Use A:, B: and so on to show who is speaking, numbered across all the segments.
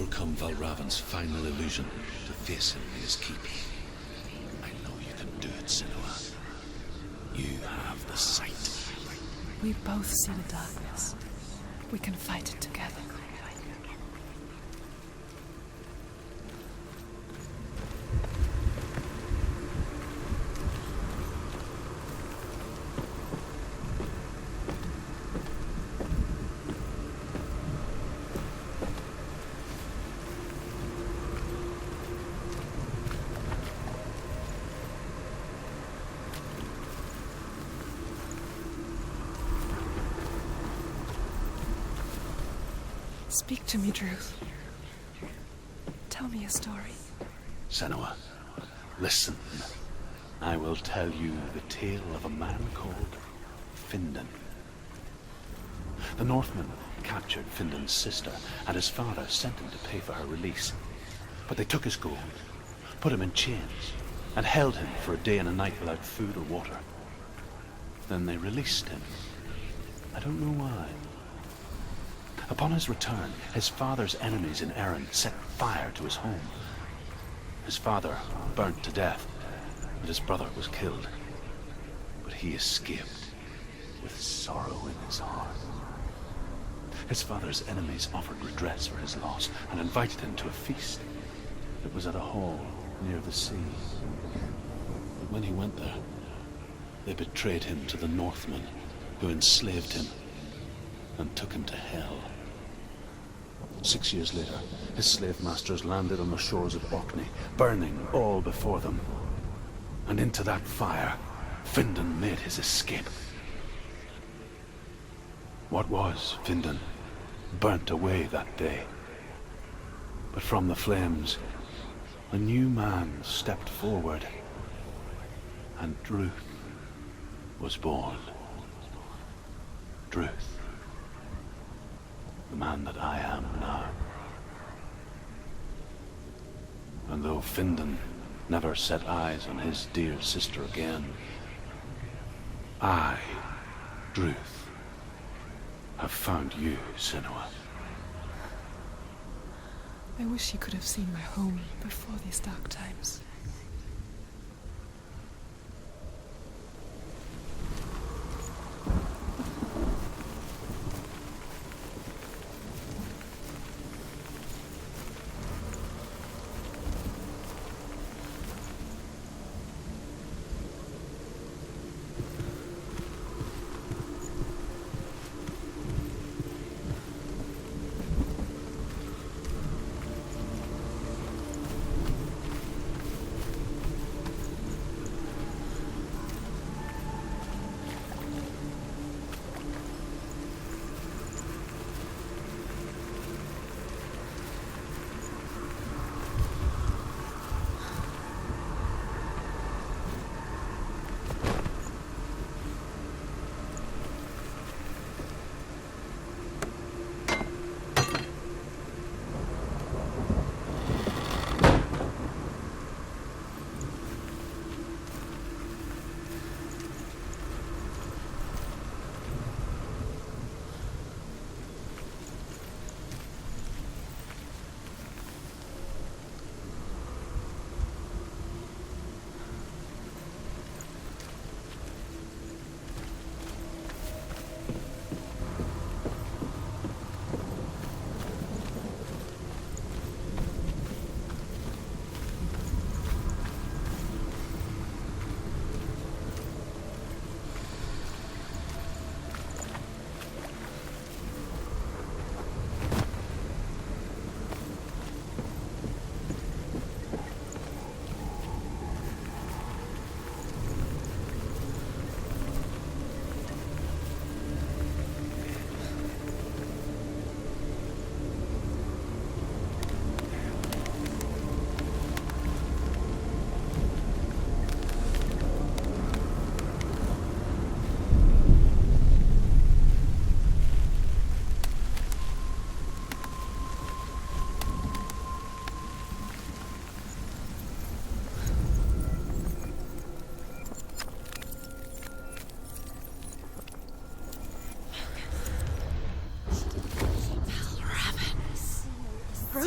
A: overcome Valravan's final illusion to face him in his keep. I know you can do it, Senua. You have the sight.
B: We both see the darkness. We can fight it together. Speak to me, Druth. Tell me a story.
A: Senua, listen. I will tell you the tale of a man called Findan. The Northmen captured Findan's sister, and his father sent him to pay for her release. But they took his gold, put him in chains, and held him for a day and a night without food or water. Then they released him. I don't know why. Upon his return, his father's enemies in Erin set fire to his home. His father burnt to death, and his brother was killed. But he escaped with sorrow in his heart. His father's enemies offered redress for his loss and invited him to a feast. It was at a hall near the sea. But when he went there, they betrayed him to the Northmen, who enslaved him and took him to hell. 6 years later, his slave masters landed on the shores of Orkney, burning all before them. And into that fire, Findan made his escape. What was Findan burnt away that day. But from the flames, a new man stepped forward, and Druth was born. Druth. The man that I am now. And though Findan never set eyes on his dear sister again, I, Druth, have found you, Senua.
B: I wish you could have seen my home before these dark times.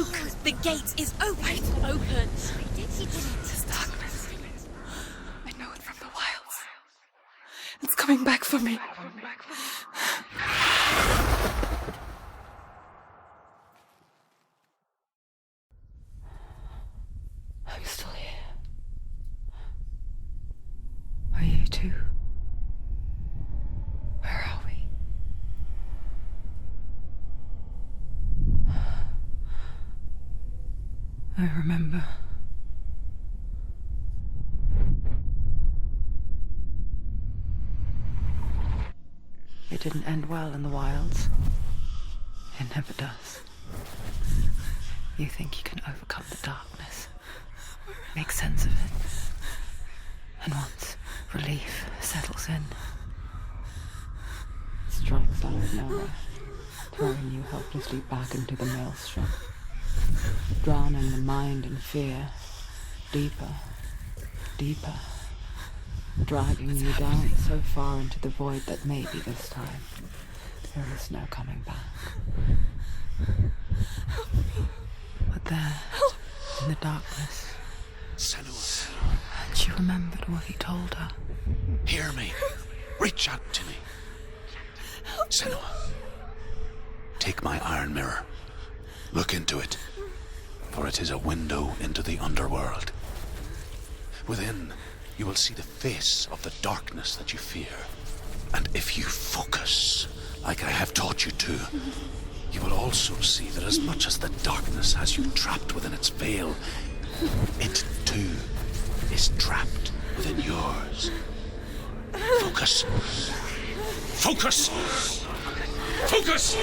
C: Luke, the gate is open. It's open. He did it.
B: This darkness. I know it from the wilds. It's coming back for me. I'm still here. Are you too? Where are we? I remember. It didn't end well in the wilds. It never does. You think you can overcome the darkness, make sense of it, and once relief settles in, it strikes out of nowhere, throwing you helplessly back into the maelstrom, drowning the mind in fear, deeper, deeper, dragging you down so far into the void that maybe this time there is no coming back. But there, in the darkness,
A: Senua,
B: and she remembered what he told her.
A: hear me. Reach out to me. Senua, take my iron mirror. Look into it, for it is a window into the underworld. Within, you will see the face of the darkness that you fear. And if you focus, like I have taught you to, you will also see that as much as the darkness has you trapped within its veil, it too is trapped within yours. Focus. Focus! Focus!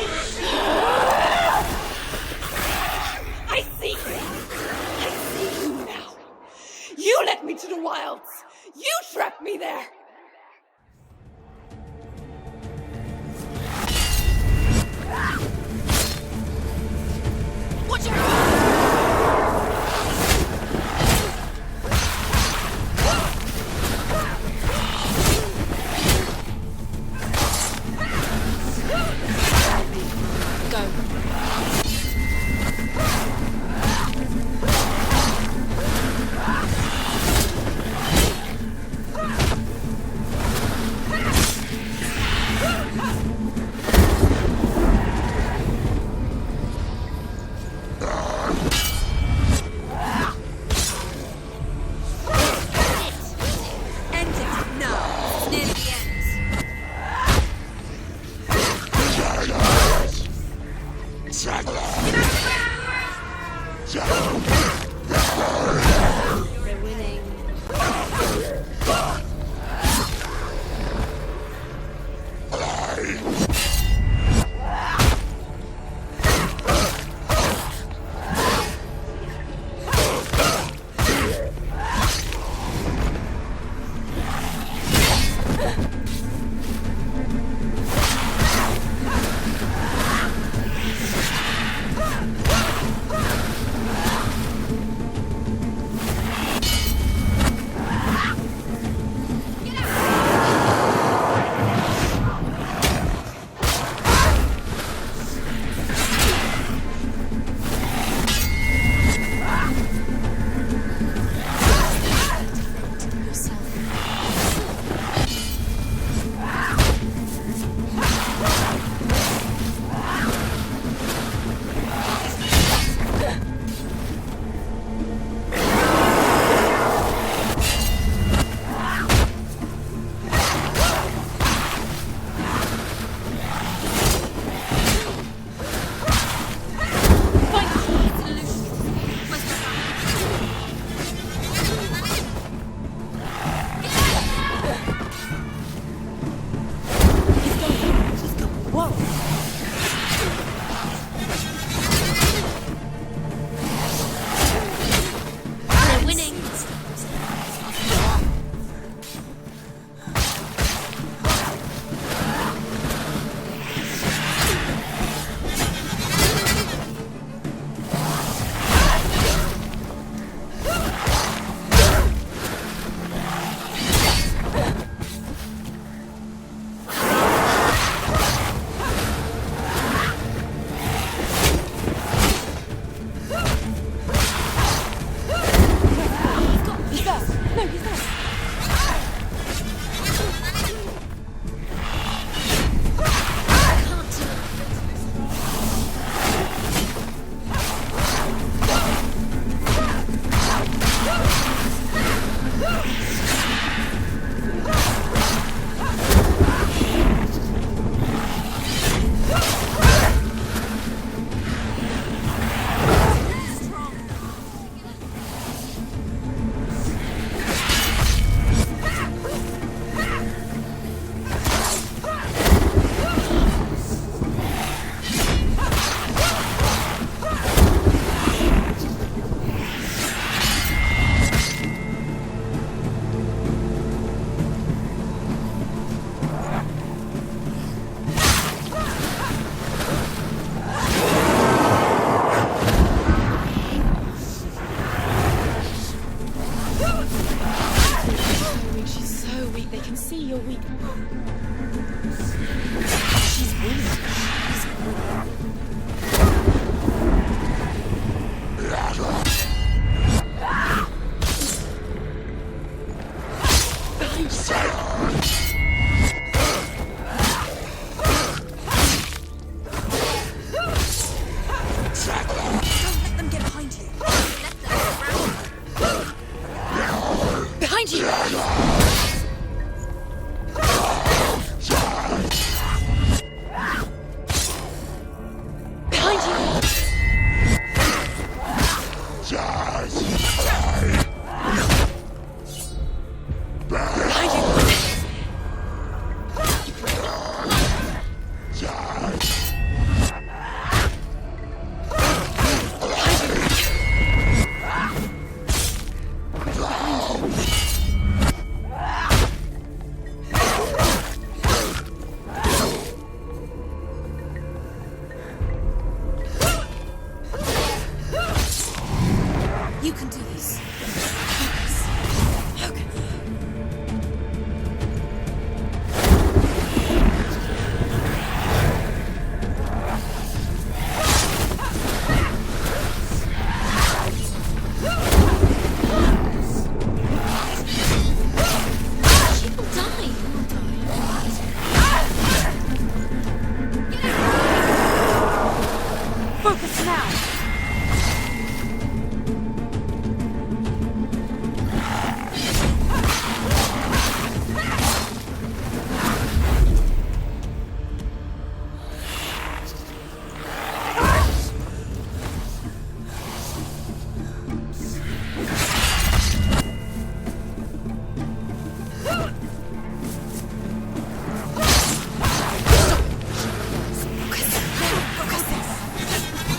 C: I see you. I see you now. You led me to the wilds. You trapped me there. Watch out!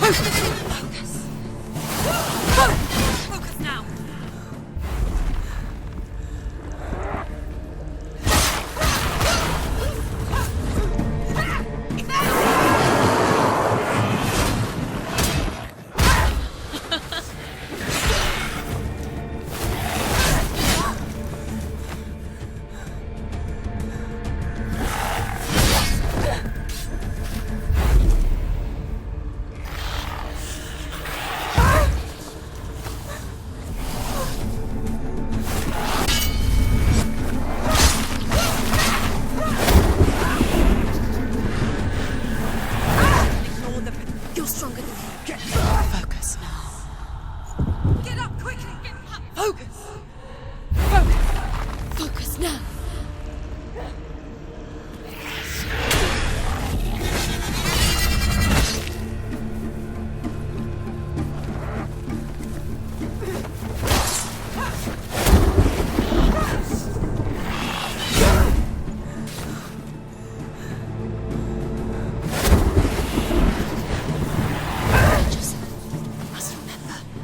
C: Focus. Focus now. You're stronger than him. Get focus now. Get up quickly. Get up. Focus. Focus. Focus now.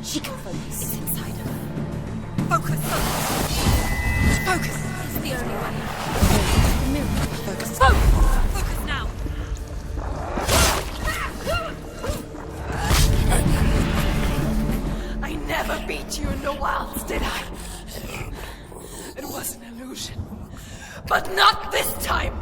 C: She can focus. It's inside her. Focus! Focus! It's the only way. Focus. Focus! Focus now! I never beat you in the wilds, did I? It was an illusion. But not this time!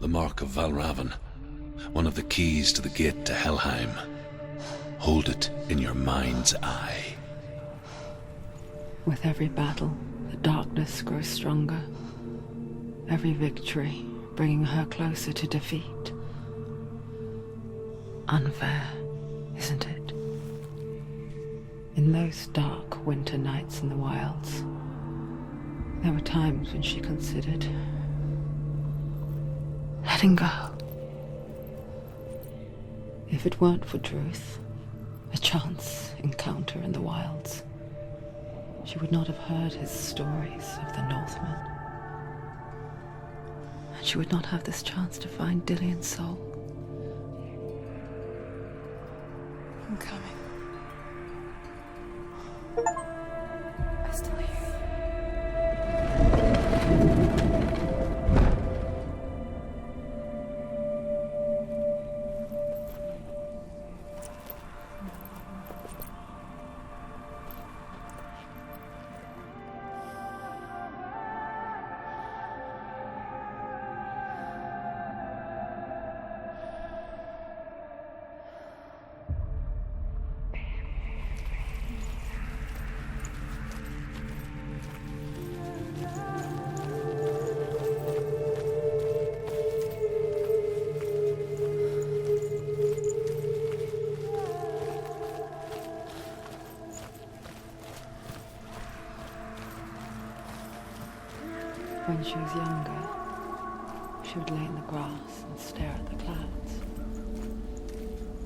A: The Mark of Valravan, one of the keys to the gate to Helheim. Hold it in your mind's eye.
B: With every battle, the darkness grows stronger. Every victory bringing her closer to defeat. Unfair, isn't it? In those dark winter nights in the wilds, there were times when she considered letting go. If it weren't for Druth, a chance encounter in the wilds, she would not have heard his stories of the Northmen. And she would not have this chance to find Dillion's soul.
C: I'm coming. I still hear you.
B: When she was younger, she would lay in the grass and stare at the clouds.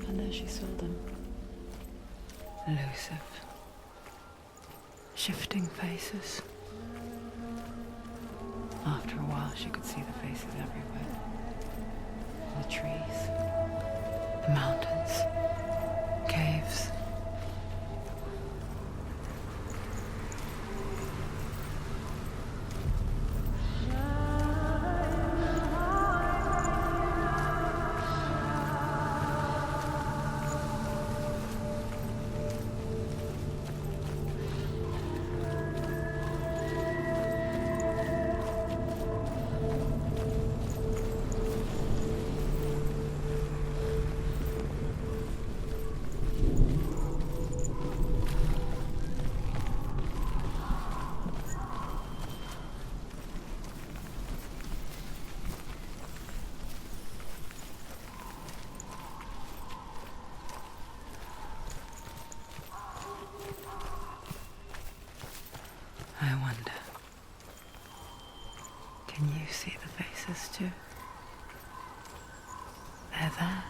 B: And there she saw them. Elusive, shifting faces. After a while, she could see the faces everywhere. The trees, the mountains, caves. I wonder, can you see the faces too? They're there,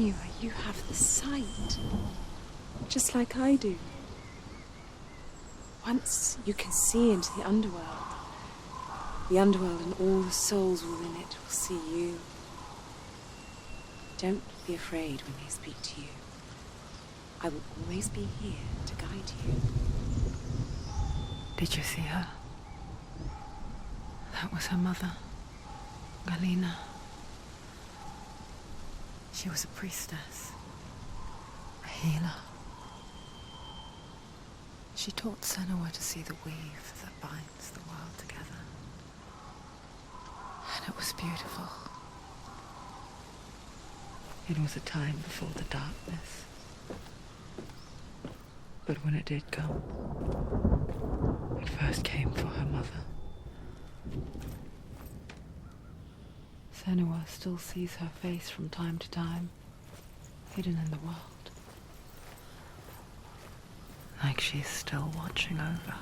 C: Senua, you have the sight. Just like I do. Once you can see into the underworld and all the souls within it will see you. Don't be afraid when they speak to you. I will always be here to guide you.
B: Did you see her? That was her mother, Galena.
C: She was a priestess.
B: A healer.
C: She taught Senua to see the weave that binds the world together. And it was beautiful.
B: It was a time before the darkness. But when it did come, it first came for her mother. Senua still sees her face from time to time, hidden in the world. Like she's still watching over her.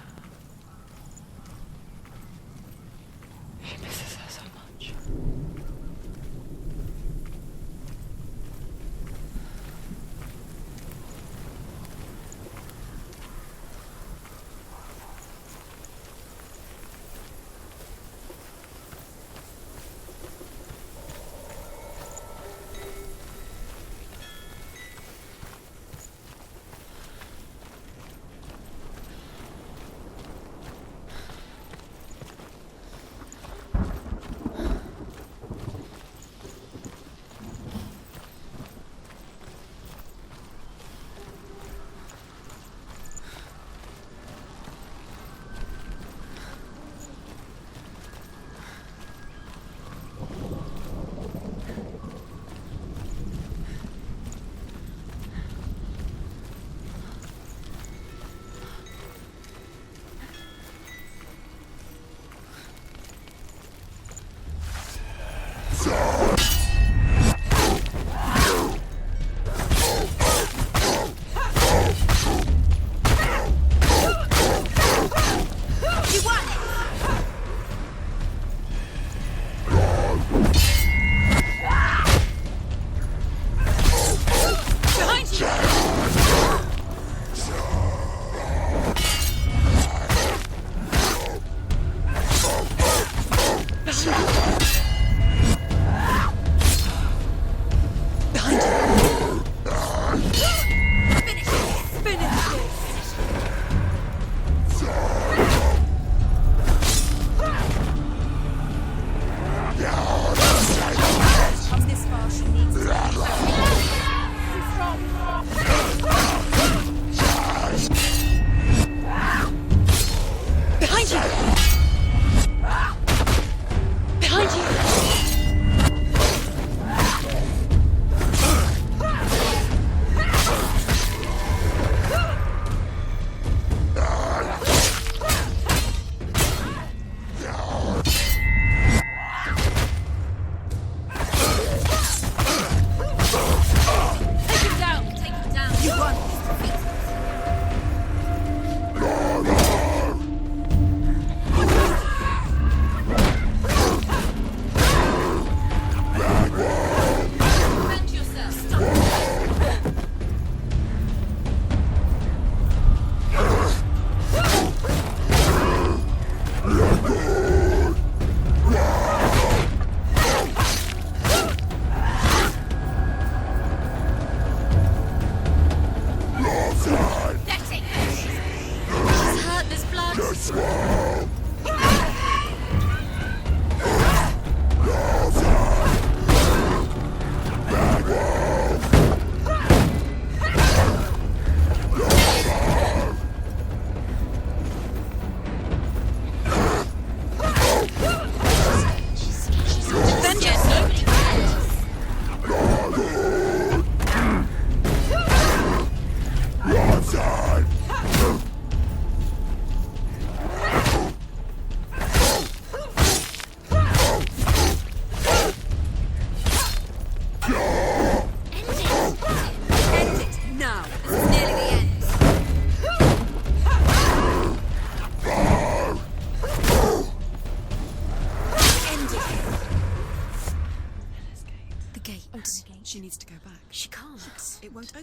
B: She misses her so much.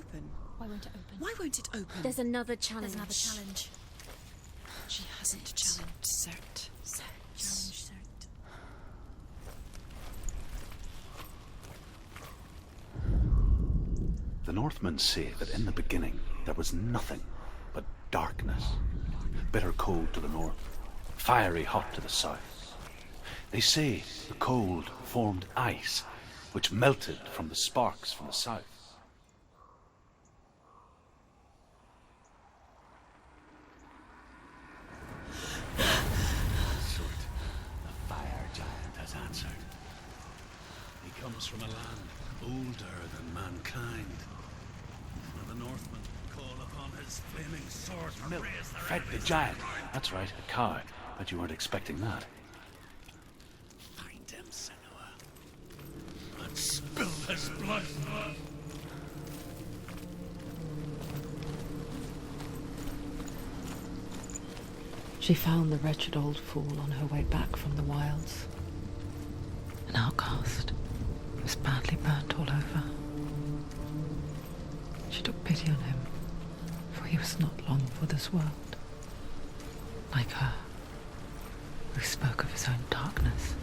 D: open?
C: Why won't it open?
D: Why won't it open?
C: There's another challenge.
D: She hasn't challenged Cert.
C: Challenge Cert.
A: The Northmen say that in the beginning there was nothing but darkness. Bitter cold to the north, fiery hot to the south. They say the cold formed ice, which melted from the sparks from the south. Sort, the fire giant has answered. He comes from a land older than mankind. And the Northmen call upon his flaming sword to Milk
E: raise their
A: fed the
E: enemies
A: giant.
E: to the ground.
A: That's right, a cow. But you weren't expecting that.
E: Find him, Senua, and spill his blood.
B: She found the wretched old fool on her way back from the wilds. An outcast, he was badly burnt all over. She took pity on him, for he was not long for this world. Like her, who spoke of his own darkness,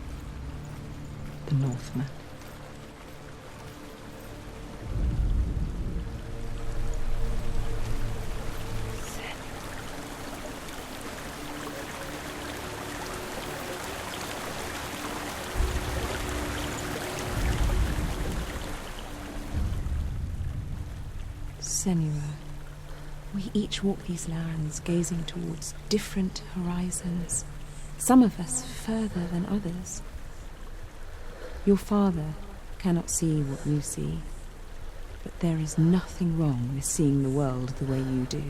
B: the Northmen.
F: Senua, we each walk these lands gazing towards different horizons, some of us further than others. Your father cannot see what you see, but there is nothing wrong with seeing the world the way you do.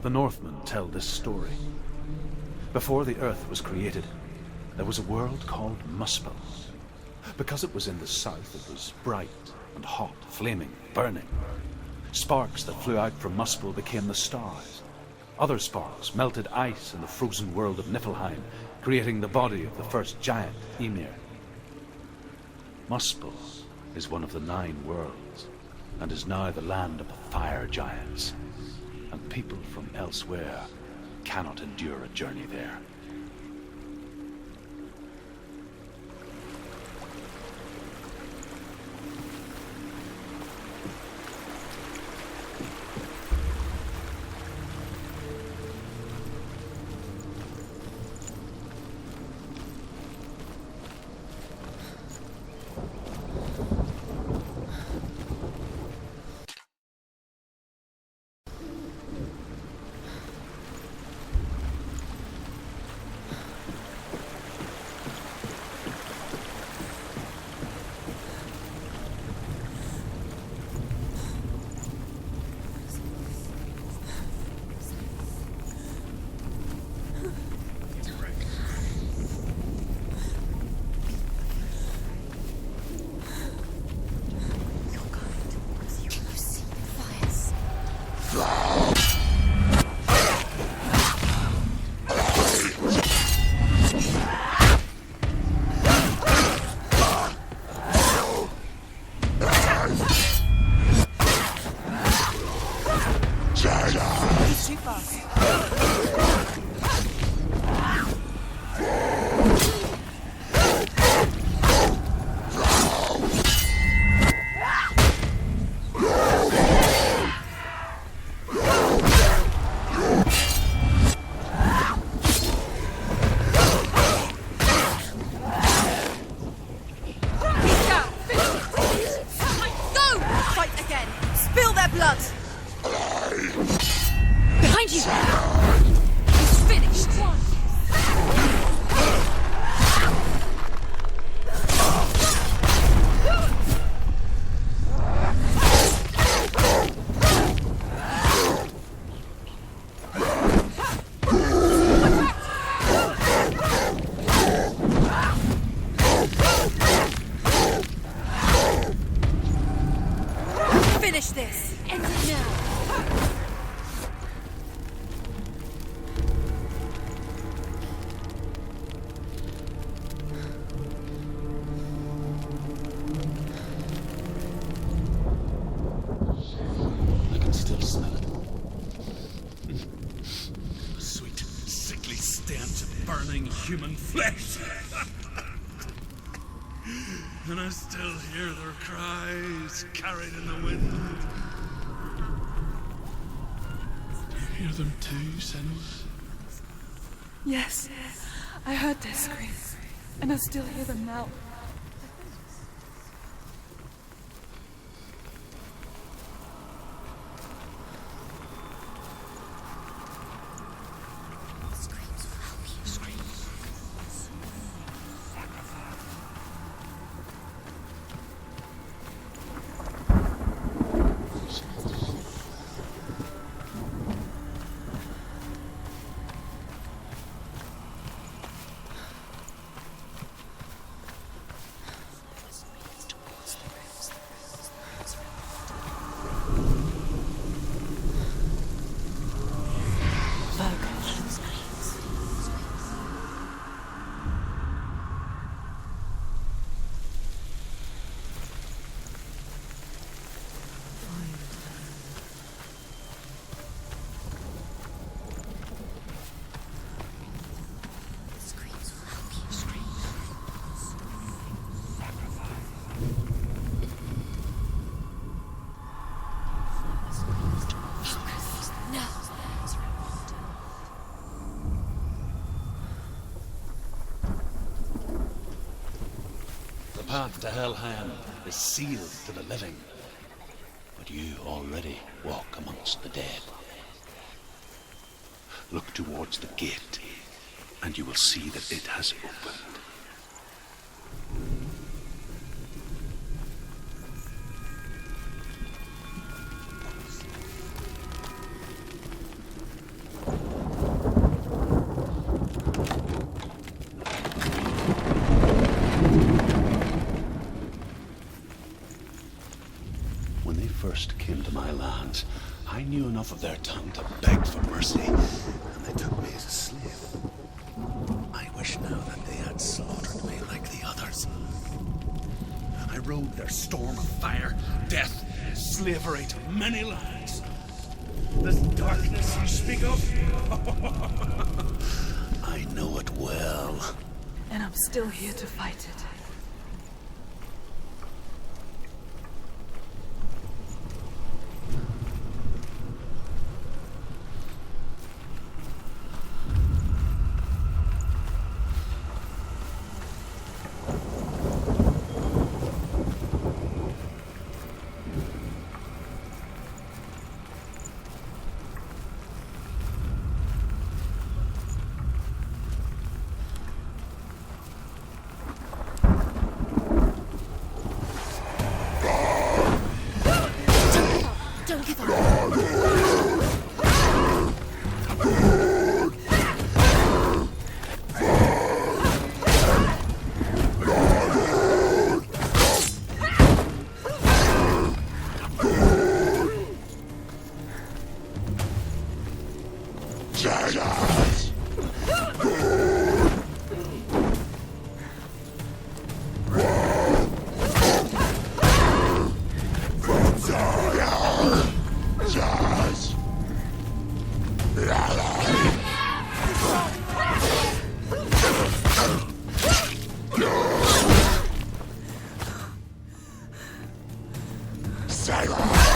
A: The Northmen tell this story. Before the earth was created, there was a world called Muspel. Because it was in the south, it was bright and hot, flaming, burning. Sparks that flew out from Muspel became the stars. Other sparks melted ice in the frozen world of Niflheim, creating the body of the first giant, Ymir. Muspel is one of the 9 worlds, and is now the land of the fire giants. And people from elsewhere cannot endure a journey there.
C: their blood! Behind you! He's finished! Finish this! End it now!
A: I can still smell it.
E: The sweet, sickly stench of burning human flesh. And I still hear their cries carried in the wind. Do you hear them too, Senua?
G: Yes, I heard their screams, and I still hear them now.
A: The path to Helheim is sealed to the living, but you already walk amongst the dead. Look towards the gate, and you will see that it has opened. When they first came to my lands, I knew enough of their tongue to beg for mercy, and they took me as a slave. I wish now that they had slaughtered me like the others. I rode their storm of fire, death, slavery to many lands. This darkness you speak of, I know it well.
G: And I'm still here to fight it.
C: Don't give up!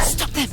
D: Stop them!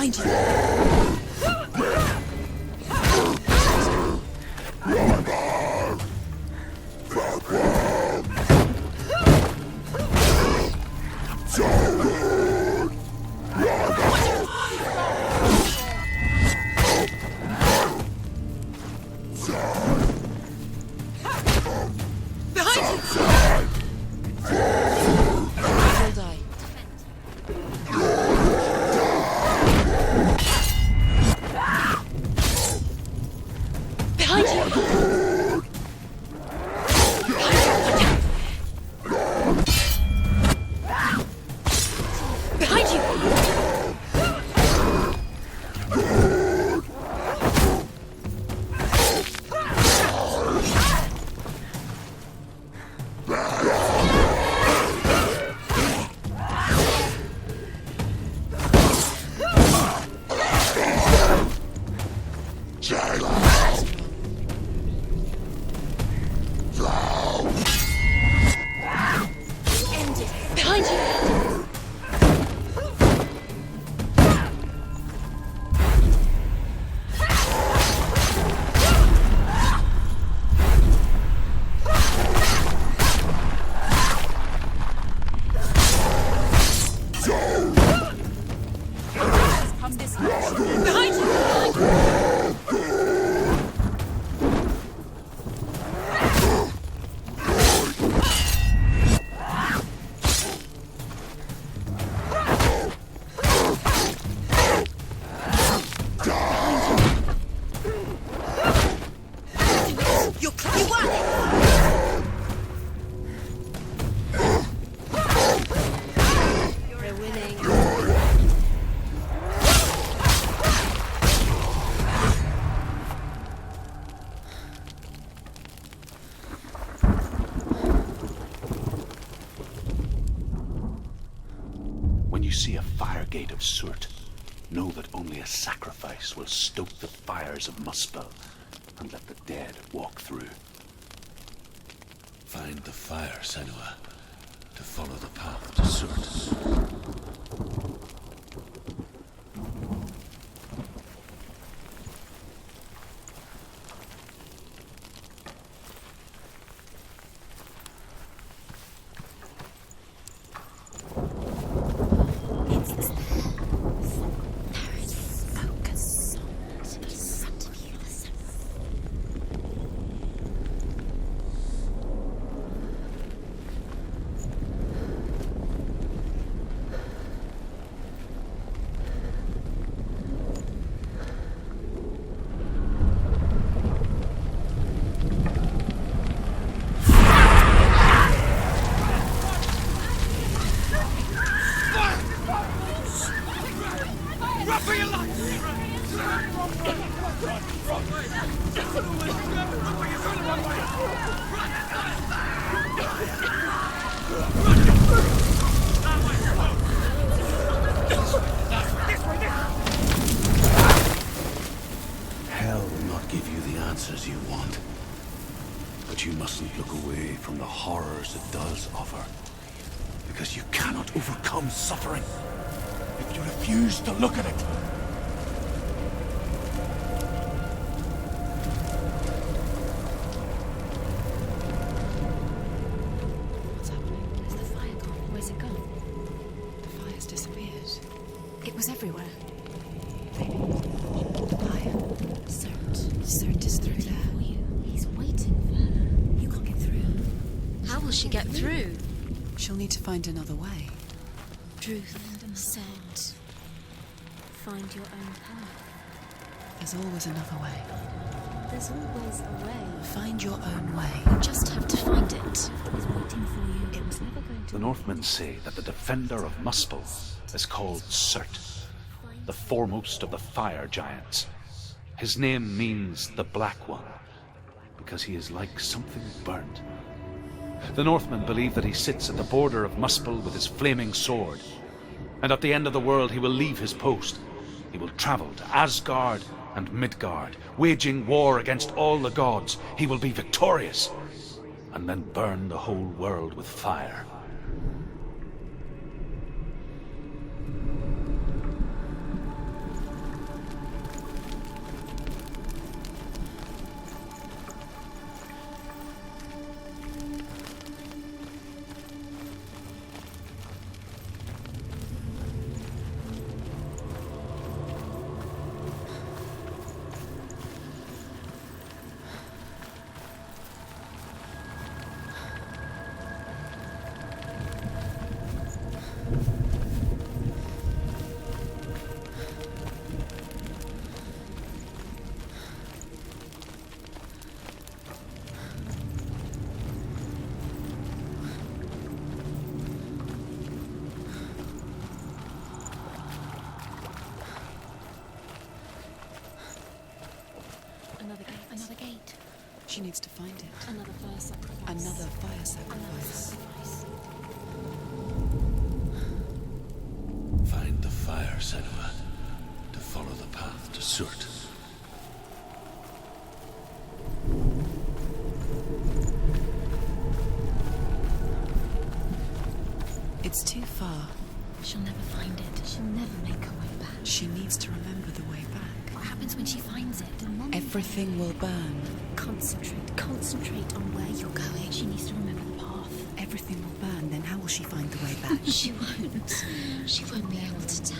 C: Behind you!
D: Will die.
C: Behind you! Behind you! End it! Behind you! Come this way. Behind you! You won! You're winning.
A: When you see a fire gate of Surt, know that only a sacrifice will stoke the fires of Muspel and let the dead walk through.
E: Find the fire, Senua, to follow the path to Surt. Hell will not give you the answers you want. But you mustn't look away from the horrors it does offer. Because you cannot overcome suffering if you refuse to look at it.
D: What's happening? Is the fire gone? Where's it gone? The fire's disappeared.
C: It was everywhere.
D: The fire. Cert is through there.
C: He's waiting for her. You can't get through. How will she get through?
D: She'll need to find another way.
C: Truth said, find your own path.
D: There's always another way.
C: There's always a way.
D: Find your own way.
C: You just have to find it. He's waiting for you. It was never going to.
A: The Northmen say that the defender of Muspel is called Surt, the foremost of the fire giants. His name means the Black One, because he is like something burnt. The Northmen believe that he sits at the border of Muspel with his flaming sword, and at the end of the world he will leave his post. He will travel to Asgard and Midgard, waging war against all the gods. He will be victorious, and then burn the whole world with fire.
D: She needs to find it.
C: Another fire sacrifice.
D: Another fire
C: Another
D: sacrifice.
C: sacrifice.
E: Find the fire, Senua, to follow the path to Surt.
D: It's too far.
C: She'll never find it. She'll never make her way back.
D: She needs to remember the way back.
C: What happens when she finds it?
D: Everything will burn.
C: Concentrate on where you're going. She needs to remember the path.
D: Everything will burn, then how will she find the way back?
C: She won't. She won't be able to tell.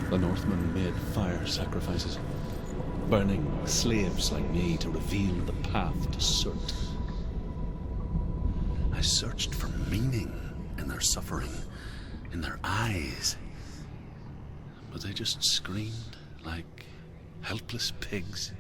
E: The Northmen made fire sacrifices, burning slaves like me to reveal the path to Surt. I searched for meaning in their suffering, in their eyes, but they just screamed like helpless pigs.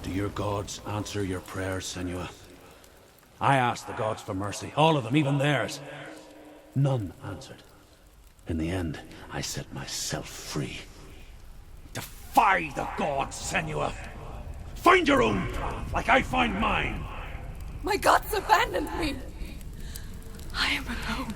E: Do your gods answer your prayers, Senua? I asked the gods for mercy, all of them, even theirs. None answered. In the end, I set myself free. Defy the gods, Senua! Find your own path, like I find mine!
G: My gods abandoned me. I am alone.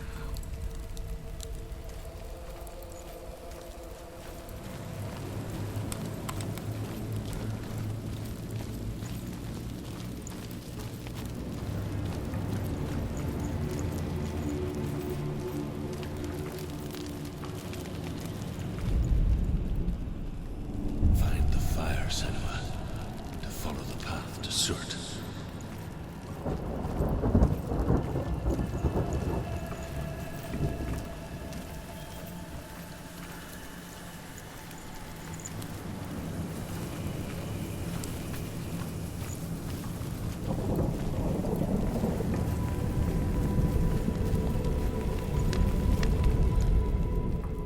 E: Find the fire, Senua, to follow the path to Surt.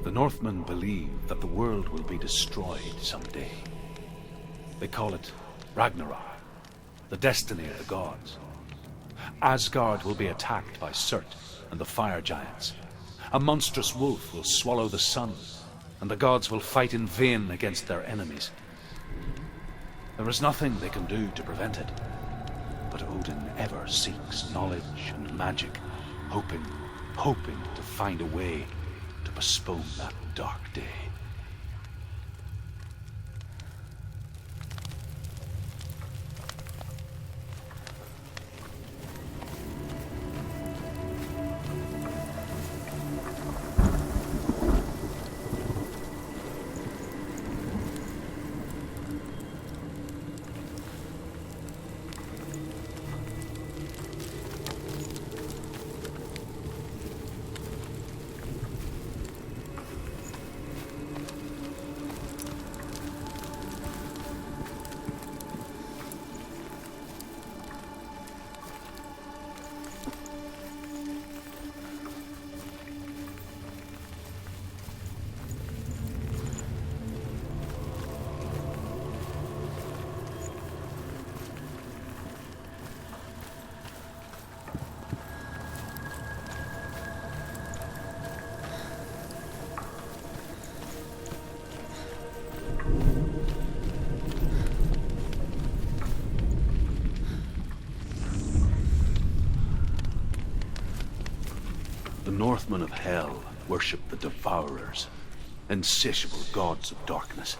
E: The Northmen believe that the world will be destroyed someday. They call it Ragnarok, the destiny of the gods. Asgard will be attacked by Surt and the fire giants. A monstrous wolf will swallow the sun, and the gods will fight in vain against their enemies. There is nothing they can do to prevent it, but Odin ever seeks knowledge and magic, hoping to find a way to postpone that dark day.
A: Northmen of Hell worship the Devourers, insatiable gods of darkness.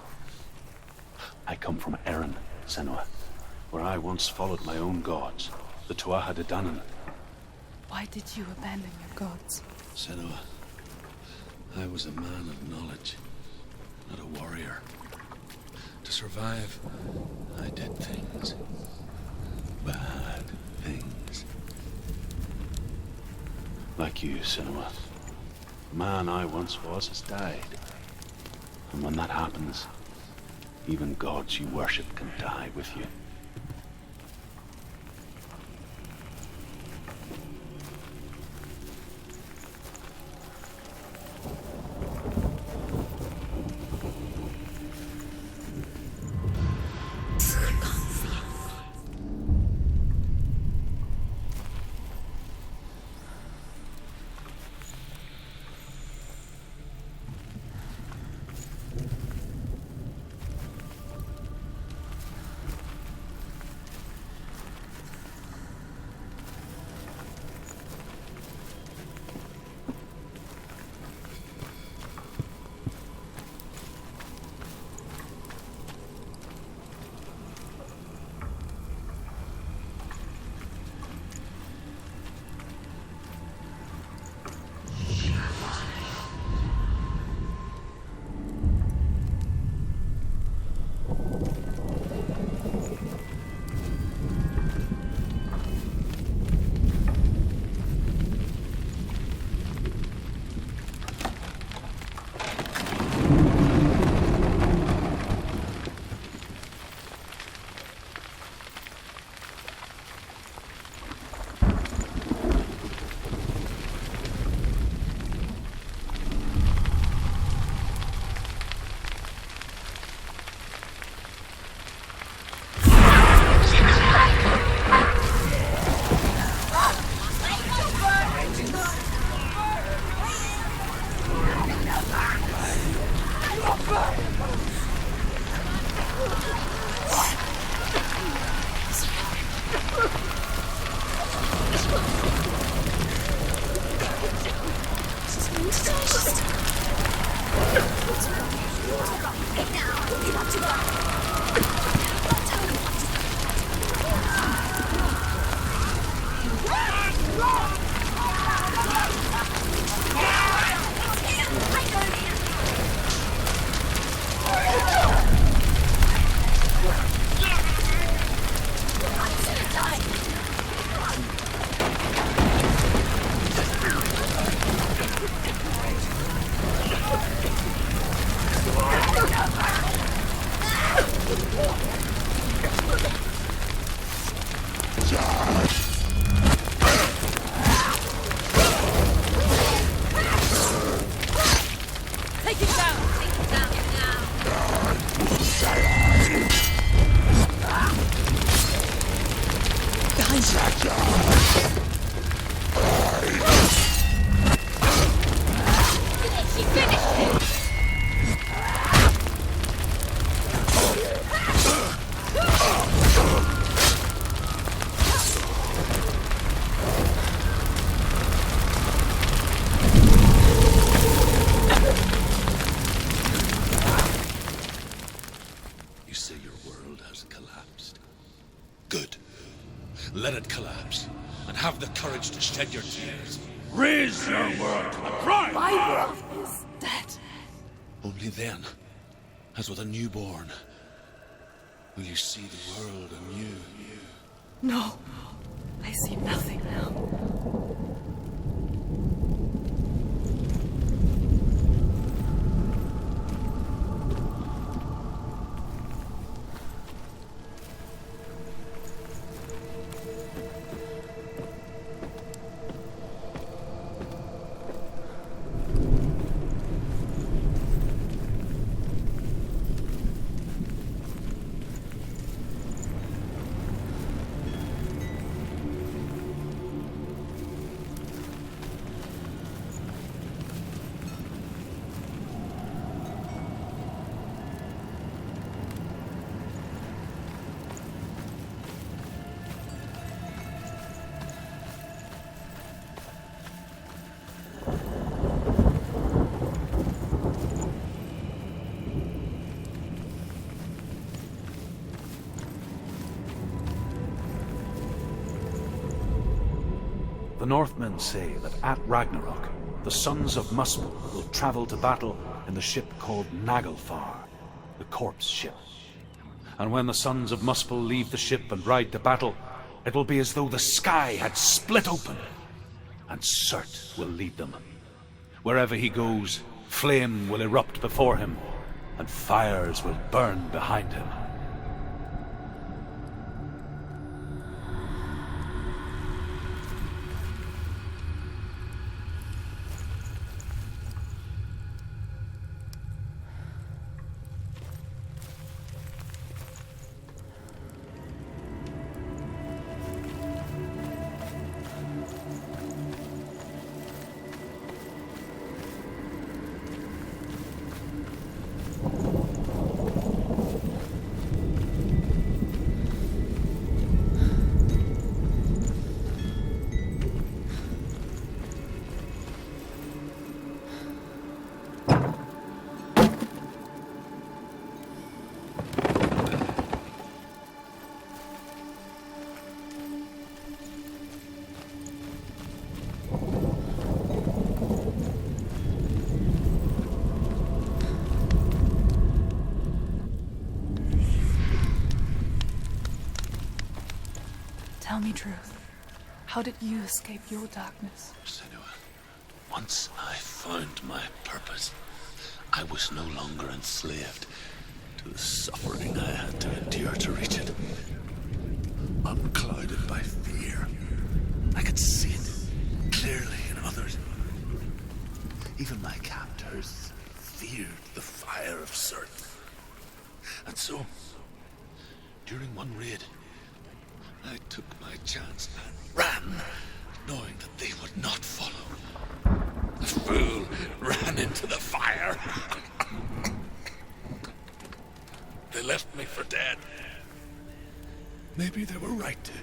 A: I come from Erin, Senua, where I once followed my own gods, the Tuatha De Danann.
G: Why did you abandon your gods?
E: Senua, I was a man of knowledge, not a warrior. To survive, I did things. Bad things.
A: Like you, Senua. The man I once was has died. And when that happens, even gods you worship can die with you.
E: Let it collapse, and have the courage to shed your tears.
A: Raise your world to the pride!
G: My world is dead.
E: Only then, as with a newborn, will you see the world anew.
G: No, I see nothing now.
A: Northmen say that at Ragnarok, the sons of Muspel will travel to battle in the ship called Naglfar, the corpse ship. And when the sons of Muspel leave the ship and ride to battle, it will be as though the sky had split open, and Surt will lead them. Wherever he goes, flame will erupt before him, and fires will burn behind him.
G: Tell me truth. How did you escape your darkness?
E: Senua, once I found my purpose, I was no longer enslaved to the suffering I had to endure to reach it. Unclouded by fear, I could see it clearly in others. Even my captors feared the fire of Surt. And so, during one raid, I took my chance and ran, knowing that they would not follow. The fool ran into the fire. They left me for dead. Maybe they were right to.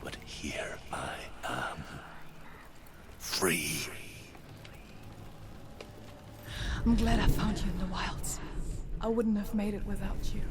E: But here I am. Free.
G: I'm glad I found you in the wilds. I wouldn't have made it without you.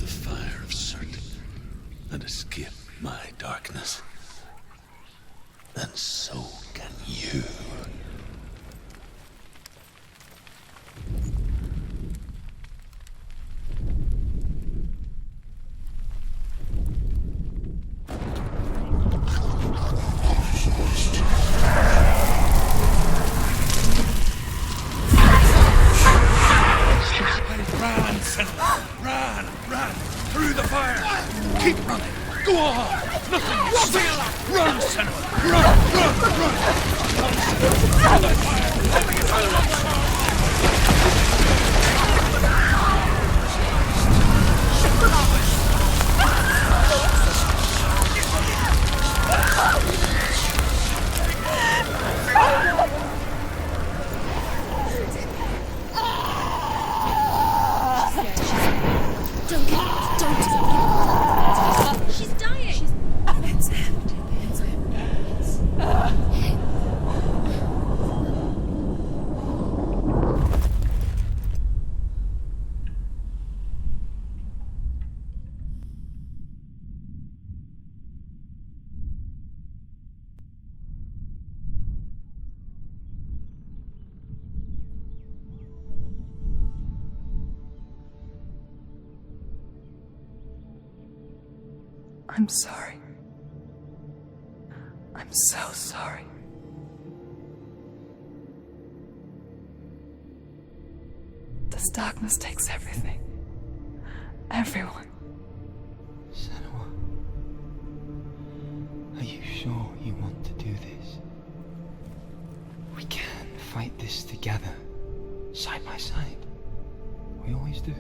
E: fire of Surt and escape my darkness, then so can you. Run! Through the fire! Keep running! Go on! Nothing! Run, son! Run! Through the fire!
C: She's dying!
G: It's him. I'm sorry. I'm so sorry. This darkness takes everything. Everyone.
H: Senua, are you sure you want to do this? We can fight this together, side by side. We always do.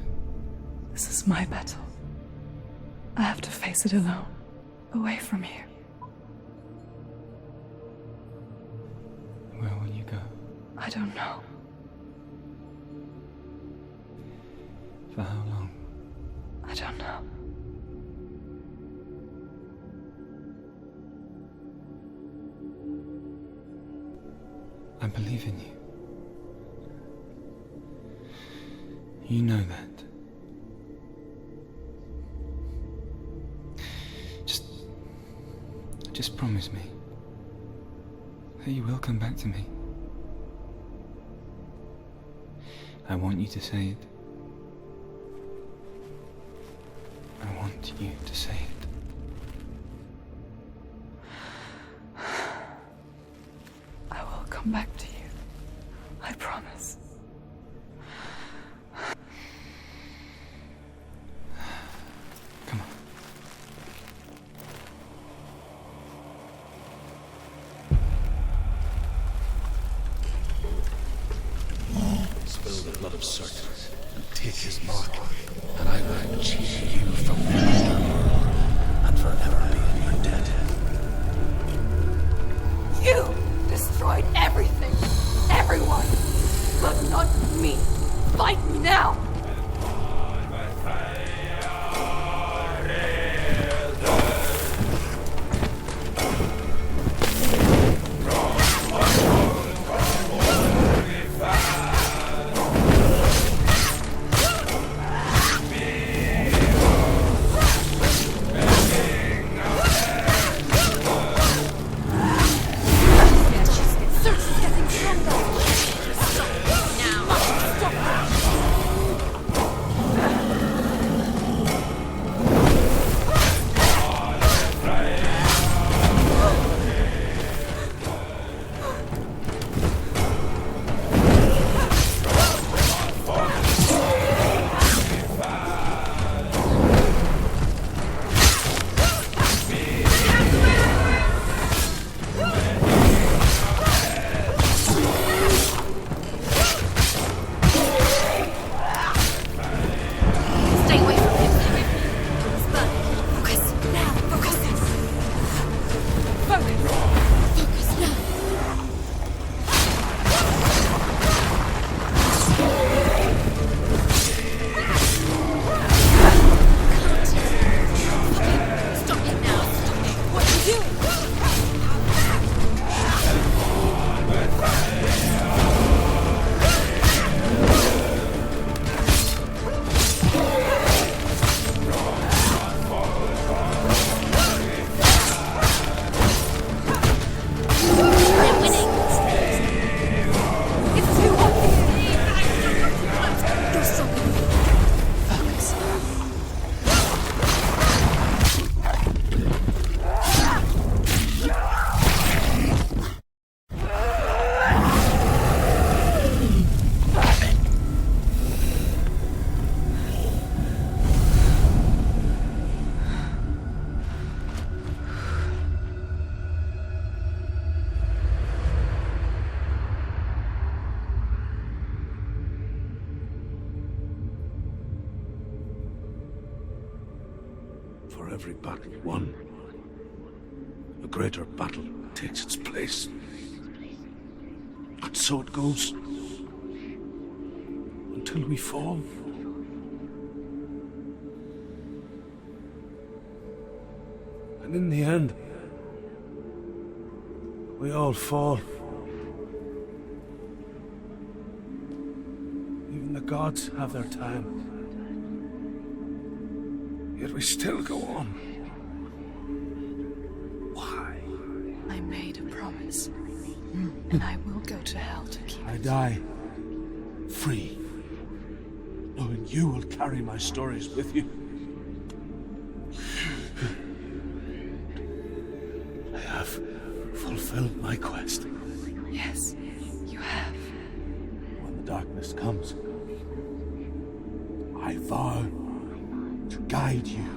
G: This is my battle. I have to face it alone, away from you.
H: Where will you go?
G: I don't know.
H: For how long?
G: I don't know.
H: I believe in you. You know that. Just promise me that you will come back to me. I want you to say it. I want you to say it.
G: I will come back to you. I promise.
H: Come on.
E: Spill the blood of Surt and take his mark, and I will cheer you from the underworld and forever be in your debt.
G: You destroyed everything, everyone, but
E: For every battle won, a greater battle takes its place. And so it goes. Until we fall. And in the end, we all fall. Even the gods have their time. Yet we still go on. Why?
G: I made a promise, and I will go to hell to keep
E: I
G: it.
E: die free, knowing you will carry my stories with you. I have fulfilled my quest.
G: Yes, you have.
E: When the darkness comes, I vow to guide you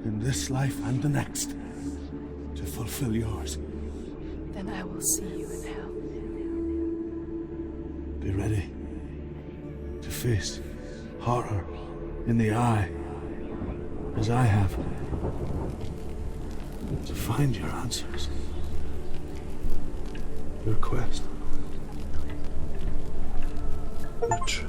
E: in this life and the next to fulfill yours.
G: Then I will see you in hell.
E: Be ready to face horror in the eye, as I have, to find your answers, your quest, your truth.